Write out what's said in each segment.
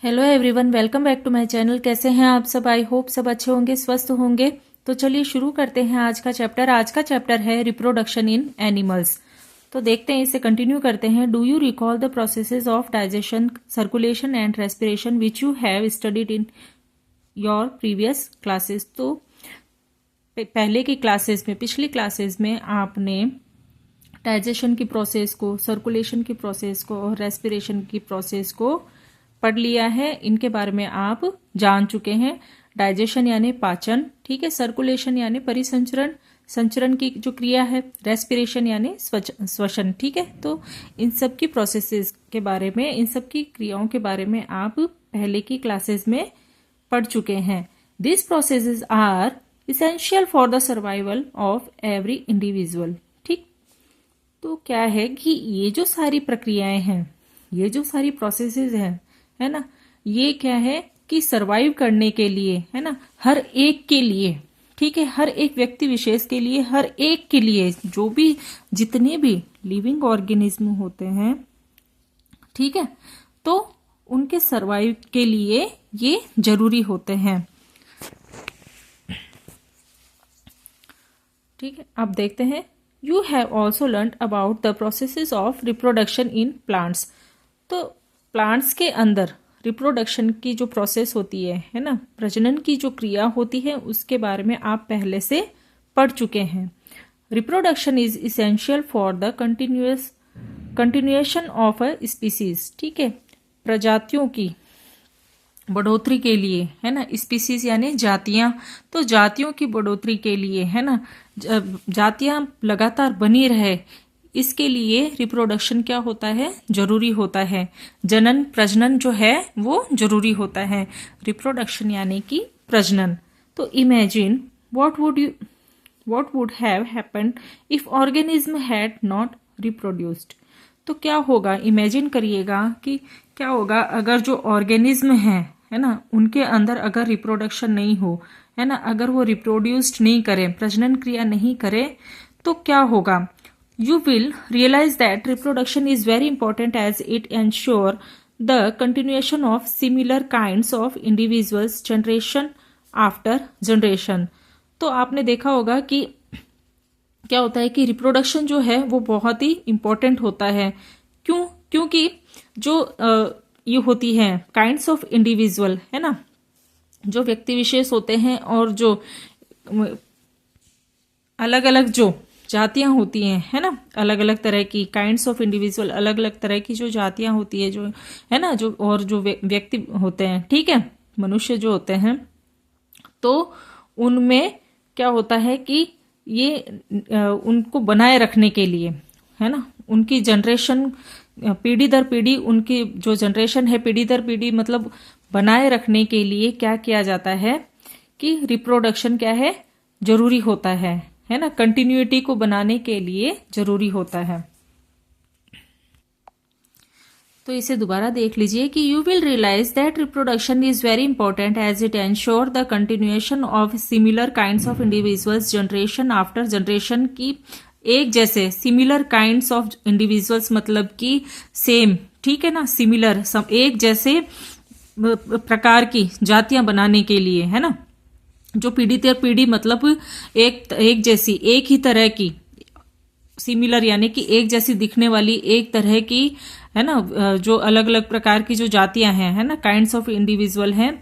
Hello everyone, welcome back to my channel. कैसे हैं आप सब? आई होप सब अच्छे होंगे, स्वस्थ होंगे। तो चलिए शुरू करते हैं आज का चैप्टर। आज का चैप्टर है रिप्रोडक्शन इन एनिमल्स। तो देखते हैं, इसे कंटिन्यू करते हैं। Do you recall the processes of digestion, circulation and respiration which you have studied in your previous classes? तो पहले की क्लासेस में, पिछली क्लासेस में आपने डाइजेशन की प्रोसेस को, सर्कुलेशन की प्रोसेस को और रेस्पिरेशन की प्रोसेस को पढ़ लिया है। इनके बारे में आप जान चुके हैं। डाइजेशन यानी पाचन, ठीक है। सर्कुलेशन यानी परिसंचरण, संचरण की जो क्रिया है। रेस्पिरेशन यानी श्वसन, ठीक है। तो इन सब की प्रोसेसेस के बारे में, इन सब की क्रियाओं के बारे में आप पहले की क्लासेस में पढ़ चुके हैं। This processes are essential for the survival of every individual, ठीक। तो क्या है कि ये जो सारी प्रक्रियाएं हैं, ये जो सारी प्रोसेसेस हैं, है ना, ये क्या है कि सरवाइव करने के लिए, है ना, हर एक के लिए, ठीक है, हर एक व्यक्ति विशेष के लिए, हर एक के लिए, जो भी जितने भी लिविंग ऑर्गेनिज्म होते हैं, ठीक है, तो उनके सरवाइव के लिए ये जरूरी होते हैं, ठीक है। अब देखते हैं, you have also learn about the processes of reproduction in plants. तो प्लांट्स के अंदर रिप्रोडक्शन की जो प्रोसेस होती है ना, प्रजनन की जो क्रिया होती है, उसके बारे में आप पहले से पढ़ चुके हैं। Reproduction is essential for the continuation of a species, ठीक है, प्रजातियों की बढ़ोतरी के लिए, है ना। स्पीसीज यानी जातियां, तो जातियों की बढ़ोतरी के लिए, है ना, जातियां लगातार बनी रहे, इसके लिए रिप्रोडक्शन क्या होता है, जरूरी होता है। जनन, प्रजनन जो है वो जरूरी होता है। रिप्रोडक्शन यानी कि प्रजनन। तो imagine what would have happened if organism had not reproduced. तो क्या होगा, इमेजिन करिएगा कि क्या होगा अगर जो ऑर्गेनिज्म है ना, उनके अंदर अगर रिप्रोडक्शन नहीं हो, है ना, अगर वो रिप्रोड्यूस्ड नहीं करे, प्रजनन क्रिया नहीं करे, तो क्या होगा। You will realize that reproduction is very important as it ensures the continuation of similar kinds of individuals generation after generation। तो आपने देखा होगा कि क्या होता है कि रिप्रोडक्शन जो है वो बहुत ही इंपॉर्टेंट होता है। क्यों? क्योंकि जो ये होती है काइंड्स ऑफ इंडिविजुअल, है ना, जो व्यक्ति विशेष होते हैं और जो अलग अलग जो जातियां होती हैं, है ना, अलग अलग तरह की काइंड्स ऑफ इंडिविजुअल, अलग अलग तरह की जो जातियां होती है, जो है ना, जो और जो व्यक्ति होते हैं, ठीक है, मनुष्य जो होते हैं, तो उनमें क्या होता है कि ये उनको बनाए रखने के लिए, है ना, उनकी जनरेशन पीढ़ी दर पीढ़ी, उनकी जो जनरेशन है पीढ़ी दर पीढ़ी, मतलब बनाए रखने के लिए क्या किया जाता है कि रिप्रोडक्शन क्या है, जरूरी होता है ना, कंटिन्यूटी को बनाने के लिए जरूरी होता है। तो इसे दोबारा देख लीजिए कि you will realise that reproduction is very important as it ensure the continuation of similar kinds of individuals generation after generation. की एक जैसे, सिमिलर काइंड्स ऑफ इंडिविजुअल्स मतलब कि सेम, ठीक है ना, सिमिलर, एक जैसे प्रकार की जातियां बनाने के लिए, है ना, जो पीढ़ी दर पीढ़ी मतलब एक जैसी, एक ही तरह की, सिमिलर यानी कि एक जैसी दिखने वाली, एक तरह की, है ना, जो अलग अलग प्रकार की जो जातियां हैं, है ना, काइंड्स ऑफ इंडिविजुअल हैं,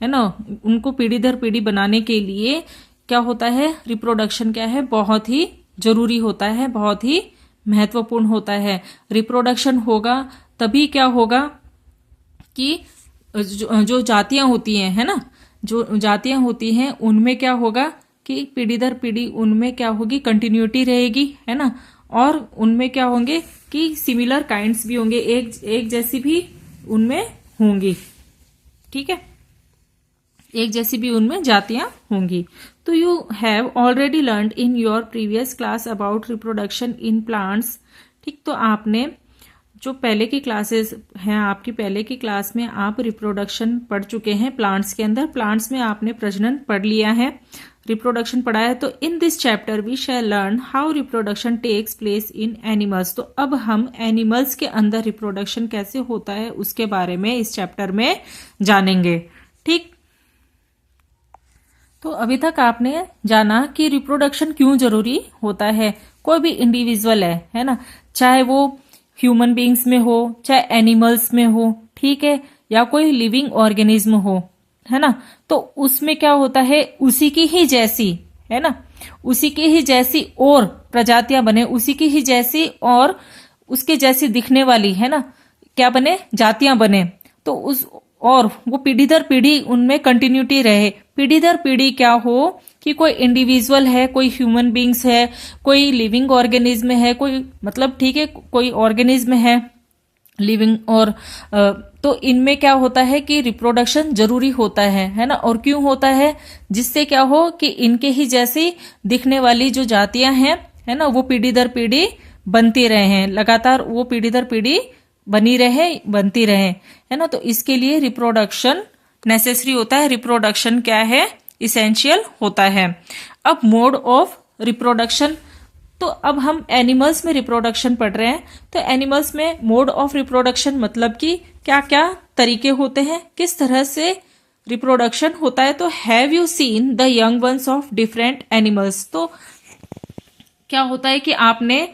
है ना, उनको पीढ़ी दर पीढ़ी बनाने के लिए क्या होता है, रिप्रोडक्शन क्या है, बहुत ही जरूरी होता है, बहुत ही महत्वपूर्ण होता है। रिप्रोडक्शन होगा तभी क्या होगा कि जो जातियां होती हैं, है ना, जो जातियां होती हैं उनमें क्या होगा कि पीढ़ी दर पीढ़ी उनमें क्या होगी, कंटिन्यूटी रहेगी, है ना, और उनमें क्या होंगे कि सिमिलर काइंड्स भी होंगे, एक जैसी भी उनमें होंगी, ठीक है, एक जैसी भी उनमें जातियां होंगी। तो you have already learned in your previous class about reproduction in plants, ठीक। तो आपने जो पहले की क्लासेस हैं आपकी, पहले की क्लास में आप रिप्रोडक्शन पढ़ चुके हैं प्लांट्स के अंदर, प्लांट्स में आपने प्रजनन पढ़ लिया है, रिप्रोडक्शन पढ़ा है। तो in this chapter we shall learn how reproduction takes place in animals. तो अब हम एनिमल्स के अंदर रिप्रोडक्शन कैसे होता है उसके बारे में इस चैप्टर में जानेंगे। ठीक, तो अभी तक आपने जाना कि रिप्रोडक्शन क्यों जरूरी होता है। कोई भी इंडिविजुअल है ना, चाहे वो ह्यूमन बींग्स में हो, चाहे एनिमल्स में हो, ठीक है, या कोई लिविंग ऑर्गेनिज्म हो, है ना, तो उसमें क्या होता है, उसी की ही जैसी, है ना, उसी की ही जैसी और प्रजातियां बने, उसी की ही जैसी और उसके जैसी दिखने वाली, है ना, क्या बने, जातियां बने। तो उस और वो पीढ़ी दर पीढ़ी उनमें कंटिन्यूटी रहे। पीढ़ी दर पीढ़ी क्या हो कि कोई इंडिविजुअल है, कोई ह्यूमन बींग्स है, कोई लिविंग ऑर्गेनिज्म है, कोई मतलब ठीक है कोई ऑर्गेनिज्म है लिविंग, और तो इनमें क्या होता है कि रिप्रोडक्शन जरूरी होता है ना। और क्यों होता है, जिससे क्या हो कि इनके ही जैसी दिखने वाली जो जातियां हैं, है ना, वो पीढ़ी दर पीढ़ी बनती रहे हैं, लगातार वो पीढ़ी दर पीढ़ी बनी रहे, बनती रहे, है ना। तो इसके लिए रिप्रोडक्शन नेसेसरी होता है। रिप्रोडक्शन क्या है, इसेंशियल होता है। अब मोड ऑफ रिप्रोडक्शन, तो अब हम एनिमल्स में रिप्रोडक्शन पढ़ रहे हैं। तो एनिमल्स में मोड ऑफ रिप्रोडक्शन मतलब कि क्या क्या तरीके होते हैं, किस तरह से रिप्रोडक्शन होता है। तो have you seen the young once of different animals. तो क्या होता है कि आपने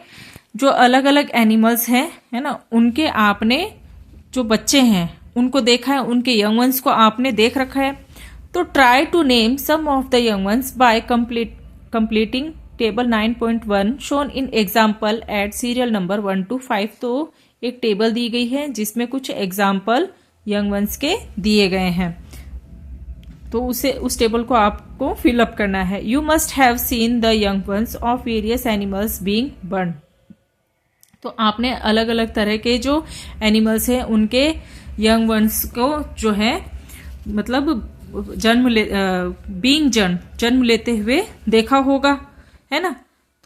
जो अलग अलग एनिमल्स हैं, है ना, उनके आपने जो बच्चे हैं उनको देखा है, उनके यंग वंस को आपने देख रखा है। तो try to name some of the young ones by completing table 9.1 shown in example at serial number 1 to 5। तो एक टेबल दी गई है जिसमें कुछ एग्जाम्पल यंग वंस के दिए गए हैं, तो उस टेबल को आपको फिलअप करना है। You must have seen the young once of various animals being burn. तो आपने अलग अलग तरह के जो एनिमल्स हैं उनके यंग वंस को जो है मतलब जन्म लेते हुए देखा होगा, है ना।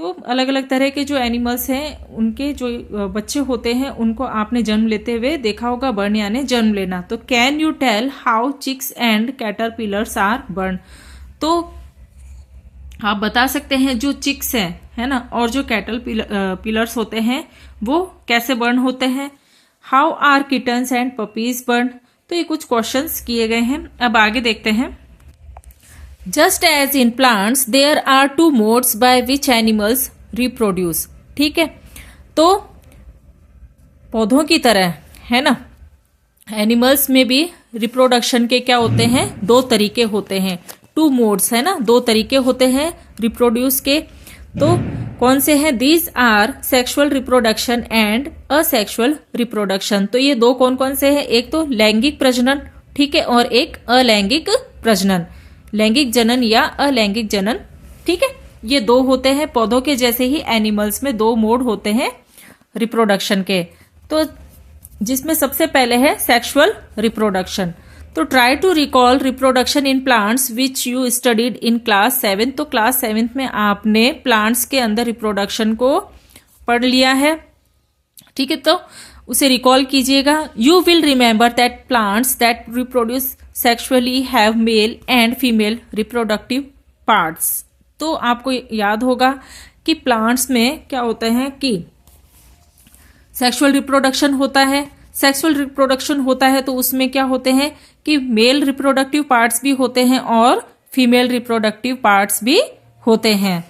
तो अलग अलग तरह के जो एनिमल्स हैं उनके जो बच्चे होते हैं उनको आपने जन्म लेते हुए देखा होगा, बर्न यानी जन्म लेना। तो can you tell how chicks and caterpillars are born. तो आप बता सकते हैं जो चिक्स हैं, है ना, और जो कैटरपिलर्स होते हैं वो कैसे बर्न होते हैं। How are kittens and puppies born. तो ये कुछ क्वेश्चंस किए गए हैं, अब आगे देखते हैं। Just as in plants there are 2 modes by which animals reproduce. ठीक है, तो पौधों की तरह, है ना, एनिमल्स में भी रिप्रोडक्शन के क्या होते हैं, 2 तरीके होते हैं, 2 मोड्स, है ना, 2 तरीके होते हैं रिप्रोड्यूस के। तो कौन से हैं, these are sexual reproduction and asexual reproduction. तो ये 2 कौन कौन से हैं, एक तो लैंगिक प्रजनन, ठीक है, और एक अलैंगिक प्रजनन, लैंगिक जनन या अलैंगिक जनन, ठीक है, ये 2 होते हैं। पौधों के जैसे ही एनिमल्स में 2 मोड होते हैं रिप्रोडक्शन के। तो जिसमें सबसे पहले है सेक्सुअल रिप्रोडक्शन। तो try to recall reproduction in plants which you studied in class 7। तो क्लास 7 में आपने प्लांट्स के अंदर रिप्रोडक्शन को पढ़ लिया है, ठीक है, तो उसे रिकॉल कीजिएगा। You will remember that plants that reproduce sexually have male and female reproductive parts. तो आपको याद होगा कि प्लांट्स में क्या होता है कि सेक्सुअल रिप्रोडक्शन होता है। सेक्सुअल रिप्रोडक्शन होता है तो उसमें क्या होते हैं कि मेल रिप्रोडक्टिव पार्ट्स भी होते हैं और फीमेल रिप्रोडक्टिव पार्ट्स भी होते हैं।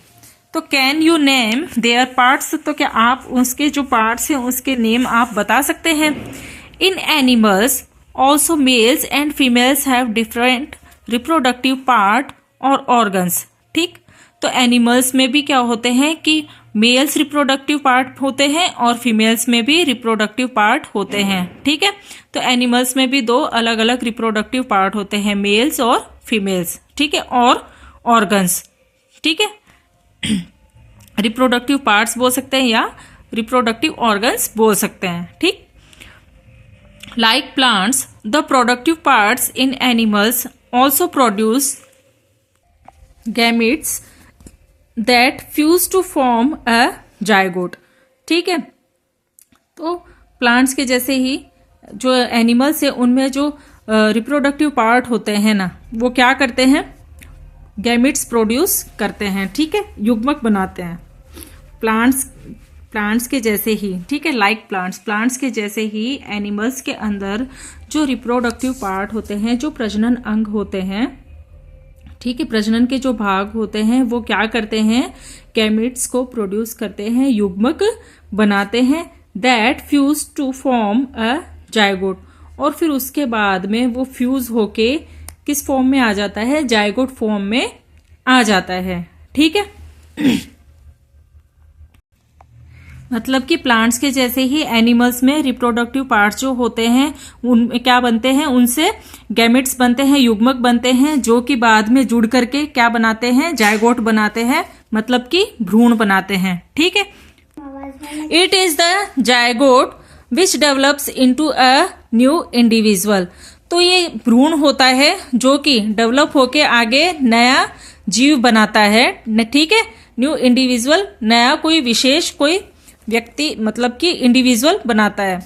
तो can you name there parts. तो क्या आप उसके जो पार्ट्स हैं उसके नेम आप बता सकते हैं। In animals also males and females have different reproductive part और ऑर्गन्स। ठीक, तो एनिमल्स में भी क्या होते हैं कि मेल्स रिप्रोडक्टिव पार्ट होते हैं और फीमेल्स में भी रिप्रोडक्टिव पार्ट होते हैं, ठीक है। तो एनिमल्स में भी 2 अलग अलग रिप्रोडक्टिव पार्ट होते हैं, मेल्स और फीमेल्स, ठीक है, और ऑर्गन्स, ठीक है। रिप्रोडक्टिव पार्ट्स बोल सकते हैं या रिप्रोडक्टिव ऑर्गन्स बोल सकते हैं, ठीक। Like plants the productive parts in animals also produce gametes that fuse to form a zygote. ठीक है, तो प्लांट्स के जैसे ही जो एनिमल्स है उनमें जो रिप्रोडक्टिव पार्ट होते हैं ना, वो क्या करते हैं, गैमिट्स प्रोड्यूस करते हैं, ठीक है, युग्मक बनाते हैं। प्लांट्स के जैसे ही, ठीक है, लाइक प्लांट्स के जैसे ही एनिमल्स के अंदर जो रिप्रोडक्टिव पार्ट होते हैं, जो प्रजनन अंग होते हैं, ठीक है, प्रजनन के जो भाग होते हैं, वो क्या करते हैं, गैमिट्स को प्रोड्यूस करते हैं, युग्मक बनाते हैं, that fuse to form a zygote, और फिर उसके बाद में वो फ्यूज होके किस फॉर्म में आ जाता है, जायगोट फॉर्म में आ जाता है, ठीक है। मतलब कि प्लांट्स के जैसे ही एनिमल्स में रिप्रोडक्टिव पार्ट्स जो होते हैं उनमें क्या बनते हैं, उनसे गैमेट्स बनते हैं, युग्मक बनते हैं, जो कि बाद में जुड़ करके क्या बनाते हैं, जायगोट बनाते हैं, मतलब कि भ्रूण बनाते हैं, ठीक है। It is the zygote which develops into a new individual. तो ये भ्रूण होता है जो कि डेवलप होके आगे नया जीव बनाता है, ठीक है, न्यू इंडिविजुअल, नया कोई विशेष कोई व्यक्ति मतलब कि इंडिविजुअल बनाता है।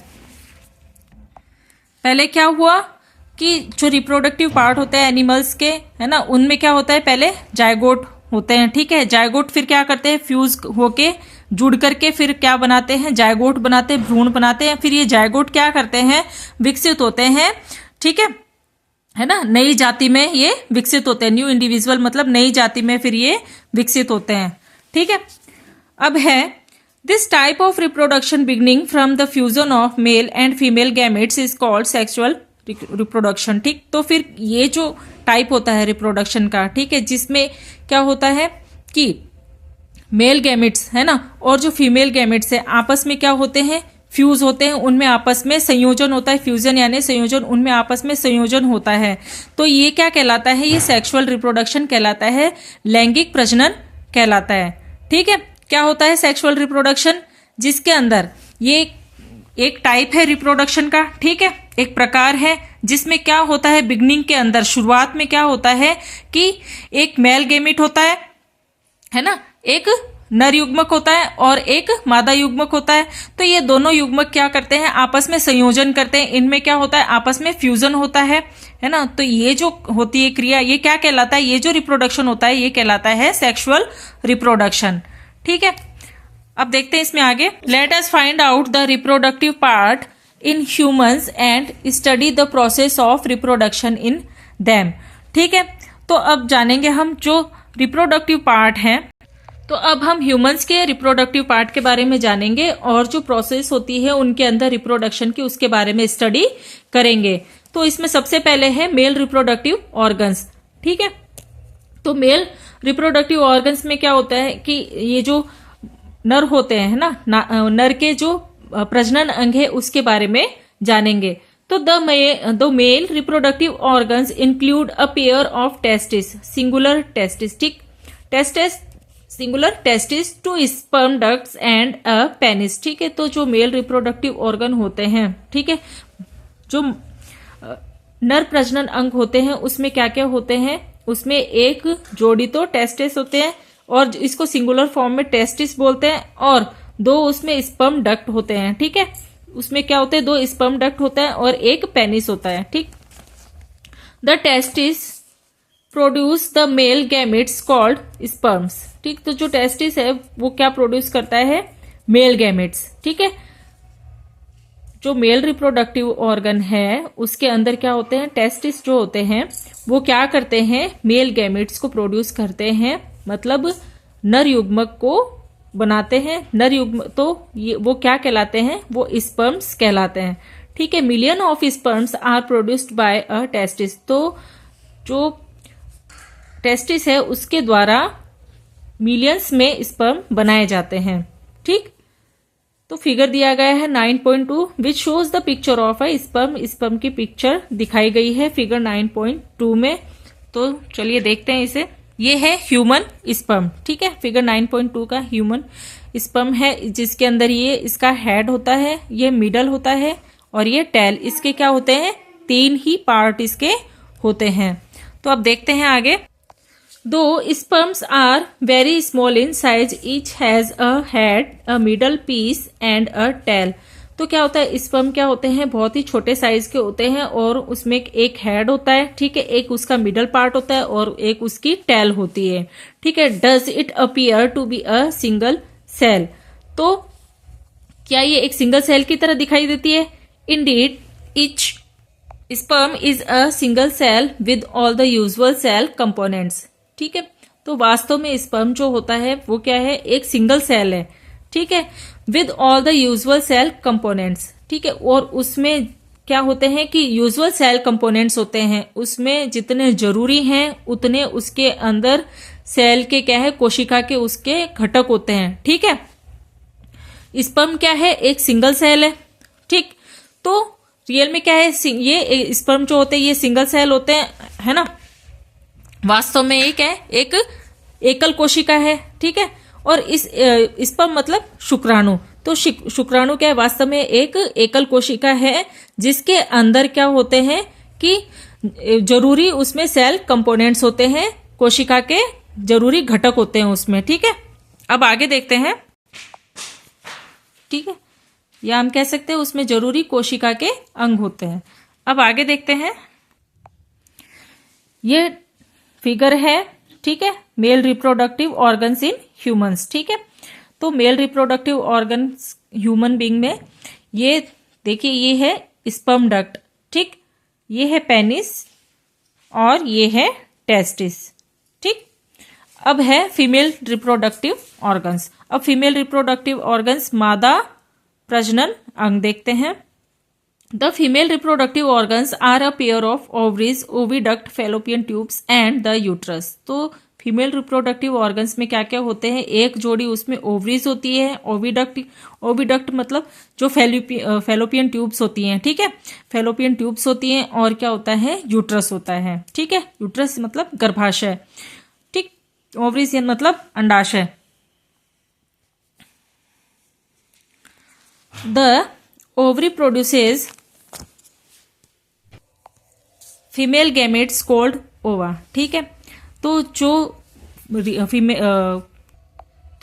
पहले क्या हुआ कि जो रिप्रोडक्टिव पार्ट होते हैं एनिमल्स के, है ना, उनमें क्या होता है, पहले जायगोट होते हैं, ठीक है, जायगोट फिर क्या करते हैं, फ्यूज होके जुड़ करके फिर क्या बनाते हैं, जायगोट बनाते हैं, भ्रूण बनाते हैं, फिर ये जायगोट क्या करते हैं, विकसित होते हैं, ठीक है ना, नई जाति में ये विकसित होते हैं, न्यू इंडिविजुअल मतलब नई जाति में फिर ये विकसित होते हैं, ठीक है। अब है this type of reproduction beginning from the fusion of male and female gametes is called sexual reproduction, ठीक। तो फिर ये जो टाइप होता है रिप्रोडक्शन का, ठीक है, जिसमें क्या होता है कि मेल गैमेट्स, है ना, और जो फीमेल गैमेट्स है आपस में क्या होते हैं, फ्यूज होते हैं, उनमें आपस में संयोजन होता है, फ्यूजन यानी संयोजन, उनमें आपस में संयोजन होता है। तो ये क्या कहलाता है, ये सेक्सुअल रिप्रोडक्शन कहलाता है, लैंगिक प्रजनन कहलाता है, ठीक है। क्या होता है सेक्सुअल रिप्रोडक्शन, जिसके अंदर ये एक टाइप है रिप्रोडक्शन का, ठीक है, एक प्रकार है जिसमें क्या होता है, बिगनिंग के अंदर शुरुआत में क्या होता है कि एक मेल गैमेट होता है ना, एक नर युग्मक होता है और एक मादा युग्मक होता है। तो ये दोनों युग्मक क्या करते हैं, आपस में संयोजन करते हैं, इनमें क्या होता है, आपस में फ्यूजन होता है ना। तो ये जो होती है क्रिया, ये क्या कहलाता है, ये जो रिप्रोडक्शन होता है ये कहलाता है सेक्सुअल रिप्रोडक्शन, ठीक है। अब देखते हैं इसमें आगे, let us find out the reproductive part in humans and study the process of reproduction in them, ठीक है। तो अब जानेंगे हम जो रिप्रोडक्टिव पार्ट है, तो अब हम ह्यूमंस के रिप्रोडक्टिव पार्ट के बारे में जानेंगे और जो प्रोसेस होती है उनके अंदर रिप्रोडक्शन की, उसके बारे में स्टडी करेंगे। तो इसमें सबसे पहले है मेल रिप्रोडक्टिव ऑर्गन्स, ठीक है। तो मेल रिप्रोडक्टिव ऑर्गन्स में क्या होता है कि ये जो नर होते हैं ना, नर के जो प्रजनन अंग है उसके बारे में जानेंगे। तो the male reproductive organs include a pair of testis, singular testis, ठीक, testis singular testis, two sperm ducts and a penis, ठीक है। तो जो मेल रिप्रोडक्टिव ऑर्गन होते हैं, ठीक है, जो नर प्रजनन अंग होते हैं उसमें क्या क्या होते हैं, उसमें एक जोड़ी तो टेस्टिस होते हैं और इसको सिंगुलर फॉर्म में टेस्टिस बोलते हैं, और दो उसमें स्पर्म डक्ट होते हैं, ठीक है। उसमें क्या होते हैं, दो स्पर्म डक्ट होता है और एक पेनिस होता है, ठीक। The testis produce the male gametes called sperms, ठीक। तो जो टेस्टिस है वो क्या प्रोड्यूस करता है, मेल गैमेट्स, ठीक है। जो मेल रिप्रोडक्टिव ऑर्गन है उसके अंदर क्या होते हैं, टेस्टिस जो होते हैं वो क्या करते हैं, मेल गैमेट्स को प्रोड्यूस करते हैं, मतलब नर युग्मक को बनाते हैं, नर युग्म, तो ये वो क्या कहलाते हैं, वो स्पर्म्स कहलाते हैं, ठीक है। Million of sperms are produced by a testis, तो जो टेस्टिस है उसके द्वारा मिलियंस में स्पर्म बनाए जाते हैं, ठीक। तो फिगर दिया गया है 9.2 which shows the picture of a sperm, sperm की पिक्चर दिखाई गई है फिगर 9.2 में। तो चलिए देखते हैं इसे, ये है ह्यूमन स्पर्म, ठीक है, फिगर 9.2 का ह्यूमन स्पर्म है, जिसके अंदर ये इसका हेड होता है, ये मिडल होता है और ये टेल, इसके क्या होते हैं, 3 ही पार्ट इसके होते हैं। तो अब देखते हैं आगे, दो sperms are very small in size, each has a head, a middle piece and a tail, तो क्या होता है, स्पर्म क्या होते हैं, बहुत ही छोटे साइज के होते हैं और उसमें एक हेड होता है, ठीक है, एक उसका मिडल पार्ट होता है और एक उसकी टेल होती है, ठीक है। Does it appear to be a single cell, तो क्या ये एक सिंगल सेल की तरह दिखाई देती है? Indeed each sperm is a single cell with all the usual cell components, ठीक है। तो वास्तव में स्पर्म जो होता है वो क्या है, एक सिंगल सेल है, ठीक है, with all the usual cell components, ठीक है। और उसमें क्या होते हैं कि यूजुअल सेल कंपोनेंट्स होते हैं, उसमें जितने जरूरी हैं उतने उसके अंदर सेल के क्या है, कोशिका के उसके घटक होते हैं, ठीक है। स्पर्म क्या है, एक सिंगल सेल है, ठीक। तो रियल में क्या है, ये स्पर्म जो होते हैं ये सिंगल सेल होते हैं, है ना। वास्तव में ये क्या है, एक एकल कोशिका है, ठीक है। और इस स्पर्म मतलब शुक्राणु, तो शुक्राणु क्या है, वास्तव में एक एकल कोशिका है जिसके अंदर क्या होते हैं कि जरूरी उसमें सेल कंपोनेंट्स होते हैं, कोशिका के जरूरी घटक होते हैं उसमें, ठीक है। अब आगे देखते हैं, ठीक है, या हम कह सकते हैं उसमें जरूरी कोशिका के अंग होते हैं। अब आगे देखते हैं, ये फिगर है, ठीक है, mail reproductive organs in humans, ठीक है। तो mail reproductive organs human being में ये देखिए, ये है स्पर्म डक्ट, ठीक, ये है पेनिस और ये है टेस्टिस, ठीक। अब है फीमेल रिप्रोडक्टिव ऑर्गन्स। अब फीमेल रिप्रोडक्टिव ऑर्गन्स मादा प्रजनन अंग देखते हैं। The female reproductive organs are a pair of ovaries, oviduct, fallopian tubes and the uterus. तो फीमेल रिप्रोडक्टिव ऑर्गन्स में क्या क्या होते हैं, एक जोड़ी उसमें ओवरीज होती है, ओविडक्ट मतलब जो फैलोपियन ट्यूब्स होती हैं, ठीक है, फैलोपियन ट्यूब्स होती हैं, और क्या होता है, यूट्रस होता है, ठीक है। यूट्रस मतलब गर्भाशय, ठीक। ओवरीज मतलब अंडाशय। The ovary produces female gametes called ओवा, ठीक है। तो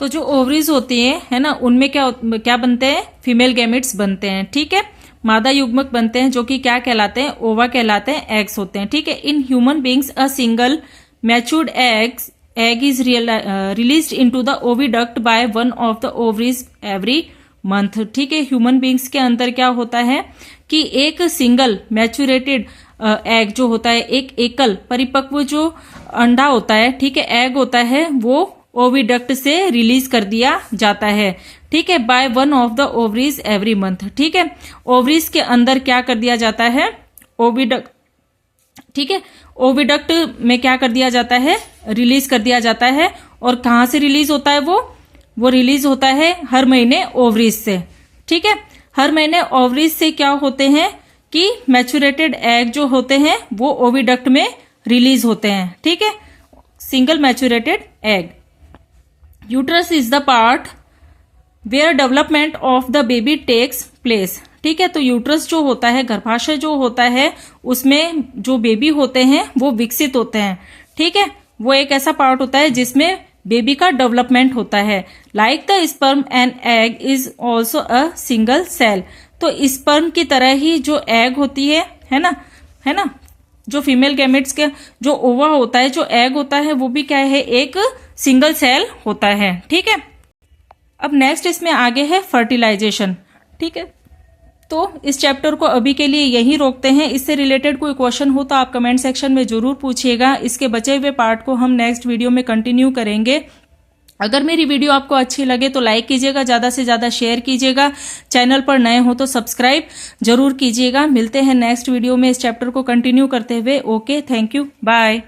जो ओवरीज होती हैं, है ना, उनमें क्या बनते हैं, फीमेल गैमेट्स बनते हैं, ठीक है। मादा युग्मक बनते हैं जो कि क्या कहलाते हैं, ओवा कहलाते हैं, एग्स होते हैं, ठीक है। In human beings a single matured egg is released into the oviduct by one of the ovaries every month, ठीक है। ह्यूमन बींग्स के अंदर क्या होता है कि एक सिंगल मैच्योरेटेड एग जो होता है, एक एकल परिपक्व जो अंडा होता है, ठीक है, एग होता है, वो ओविडक्ट से रिलीज कर दिया जाता है, ठीक है, by one of the ovaries every month, ठीक है। ओवरीज के अंदर क्या कर दिया जाता है, ओविडक्ट, ठीक है, ओविडक्ट में क्या कर दिया जाता है, रिलीज कर दिया जाता है। और कहां से रिलीज होता है वो रिलीज होता है हर महीने ओवरीज से, ठीक है। हर महीने ओवरीज से क्या होते हैं कि मैच्योरेटेड एग जो होते हैं वो ओविडक्ट में रिलीज होते हैं, ठीक है, single maturated egg. Uterus is the part where development of the baby takes place, ठीक है। तो यूट्रस जो होता है, गर्भाशय जो होता है, उसमें जो बेबी होते हैं वो विकसित होते हैं, ठीक है। वो एक ऐसा पार्ट होता है जिसमें बेबी का डेवलपमेंट होता है। Like the sperm and egg is also a single cell, तो स्पर्म की तरह ही जो एग होती है ना, जो फीमेल गैमेट्स के जो ओवा होता है, जो एग होता है, वो भी क्या है, एक सिंगल सेल होता है, ठीक है। अब नेक्स्ट इसमें आगे है फर्टिलाइजेशन, ठीक है। तो इस चैप्टर को अभी के लिए यहीं रोकते हैं। इससे रिलेटेड कोई क्वेश्चन हो तो आप कमेंट सेक्शन में जरूर पूछिएगा। इसके बचे हुए पार्ट को हम नेक्स्ट वीडियो में कंटिन्यू करेंगे। अगर मेरी वीडियो आपको अच्छी लगे तो लाइक कीजिएगा, ज्यादा से ज्यादा शेयर कीजिएगा, चैनल पर नए हो तो सब्सक्राइब जरूर कीजिएगा। मिलते हैं नेक्स्ट वीडियो में इस चैप्टर को कंटिन्यू करते हुए। Okay, thank you, bye.